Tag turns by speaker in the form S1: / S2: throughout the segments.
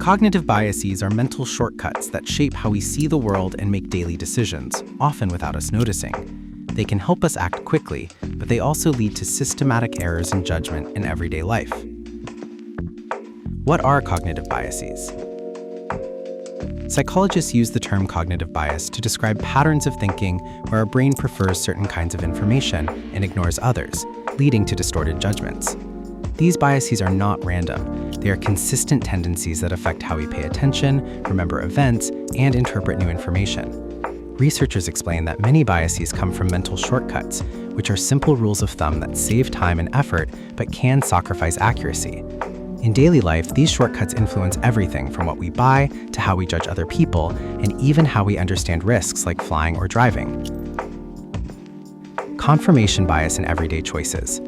S1: Cognitive biases are mental shortcuts that shape how we see the world and make daily decisions, often without us noticing. They can help us act quickly, but they also lead to systematic errors in judgment in everyday life. What are cognitive biases? Psychologists use the term cognitive bias to describe patterns of thinking where our brain prefers certain kinds of information and ignores others, leading to distorted judgments. These biases are not random. They are consistent tendencies that affect how we pay attention, remember events, and interpret new information. Researchers explain that many biases come from mental shortcuts, which are simple rules of thumb that save time and effort but can sacrifice accuracy. In daily life, these shortcuts influence everything from what we buy to how we judge other people, and even how we understand risks like flying or driving. Confirmation bias in everyday choices.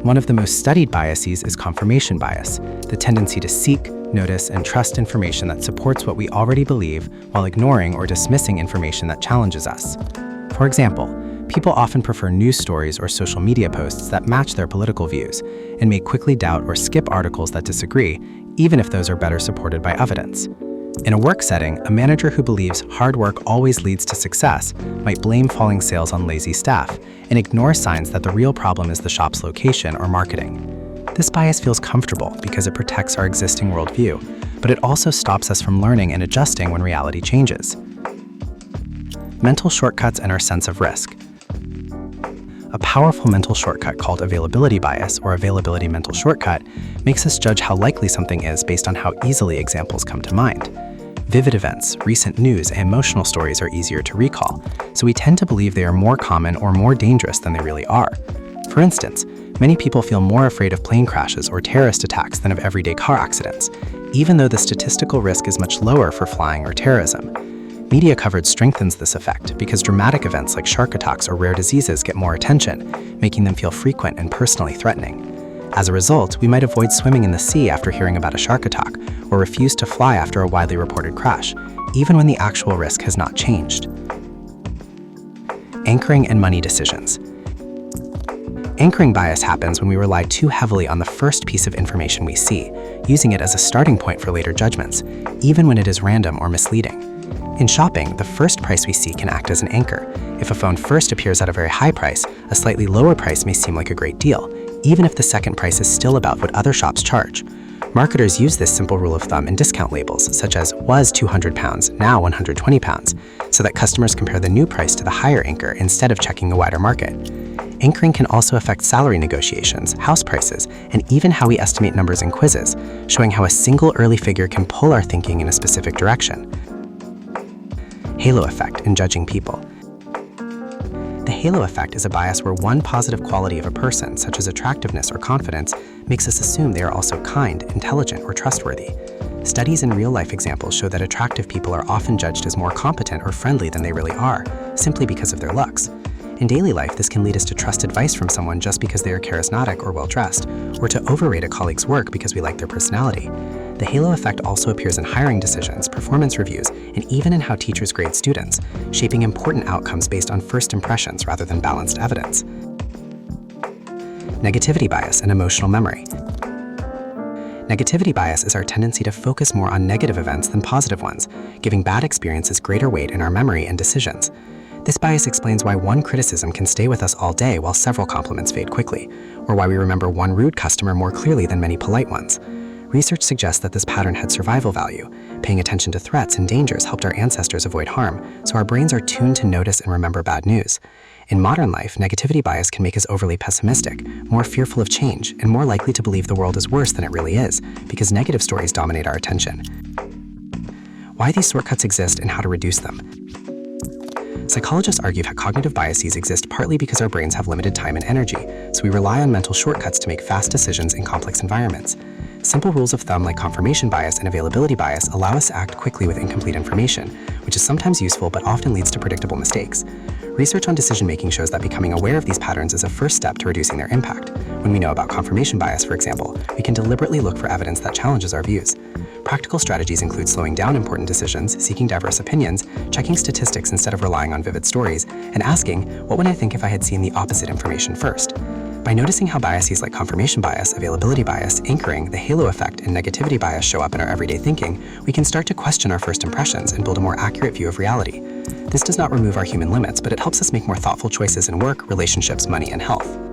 S1: One of the most studied biases is confirmation bias, the tendency to seek, notice, and trust information that supports what we already believe while ignoring or dismissing information that challenges us. For example, people often prefer news stories or social media posts that match their political views, and may quickly doubt or skip articles that disagree, even if those are better supported by evidence. In a work setting, a manager who believes hard work always leads to success might blame falling sales on lazy staff and ignore signs that the real problem is the shop's location or marketing. This bias feels comfortable because it protects our existing worldview, but it also stops us from learning and adjusting when reality changes. Mental shortcuts and our sense of risk. A powerful mental shortcut called availability bias, or availability mental shortcut, makes us judge how likely something is based on how easily examples come to mind. Vivid events, recent news, and emotional stories are easier to recall, so we tend to believe they are more common or more dangerous than they really are. For instance, many people feel more afraid of plane crashes or terrorist attacks than of everyday car accidents, even though the statistical risk is much lower for flying or terrorism. Media coverage strengthens this effect because dramatic events like shark attacks or rare diseases get more attention, making them feel frequent and personally threatening. As a result, we might avoid swimming in the sea after hearing about a shark attack, or refuse to fly after a widely reported crash, even when the actual risk has not changed. Anchoring and money decisions. Anchoring bias happens when we rely too heavily on the first piece of information we see, using it as a starting point for later judgments, even when it is random or misleading. In shopping, the first price we see can act as an anchor. If a phone first appears at a very high price, a slightly lower price may seem like a great deal, even if the second price is still about what other shops charge. Marketers use this simple rule of thumb in discount labels, such as was £200, now £120, so that customers compare the new price to the higher anchor instead of checking the wider market. Anchoring can also affect salary negotiations, house prices, and even how we estimate numbers in quizzes, showing how a single early figure can pull our thinking in a specific direction. Halo effect in judging people. The halo effect is a bias where one positive quality of a person, such as attractiveness or confidence, makes us assume they are also kind, intelligent, or trustworthy. Studies and real-life examples show that attractive people are often judged as more competent or friendly than they really are, simply because of their looks. In daily life, this can lead us to trust advice from someone just because they are charismatic or well-dressed, or to overrate a colleague's work because we like their personality. The halo effect also appears in hiring decisions, performance reviews, and even in how teachers grade students, shaping important outcomes based on first impressions rather than balanced evidence. Negativity bias and emotional memory. Negativity bias is our tendency to focus more on negative events than positive ones, giving bad experiences greater weight in our memory and decisions. This bias explains why one criticism can stay with us all day while several compliments fade quickly, or why we remember one rude customer more clearly than many polite ones. Research suggests that this pattern had survival value. Paying attention to threats and dangers helped our ancestors avoid harm, so our brains are tuned to notice and remember bad news. In modern life, negativity bias can make us overly pessimistic, more fearful of change, and more likely to believe the world is worse than it really is, because negative stories dominate our attention. Why these shortcuts exist and how to reduce them. Psychologists argue that cognitive biases exist partly because our brains have limited time and energy, so we rely on mental shortcuts to make fast decisions in complex environments. Simple rules of thumb like confirmation bias and availability bias allow us to act quickly with incomplete information, which is sometimes useful but often leads to predictable mistakes. Research on decision-making shows that becoming aware of these patterns is a first step to reducing their impact. When we know about confirmation bias, for example, we can deliberately look for evidence that challenges our views. Practical strategies include slowing down important decisions, seeking diverse opinions, checking statistics instead of relying on vivid stories, and asking, what would I think if I had seen the opposite information first? By noticing how biases like confirmation bias, availability bias, anchoring, the halo effect, and negativity bias show up in our everyday thinking, we can start to question our first impressions and build a more accurate view of reality. This does not remove our human limits, but it helps us make more thoughtful choices in work, relationships, money, and health.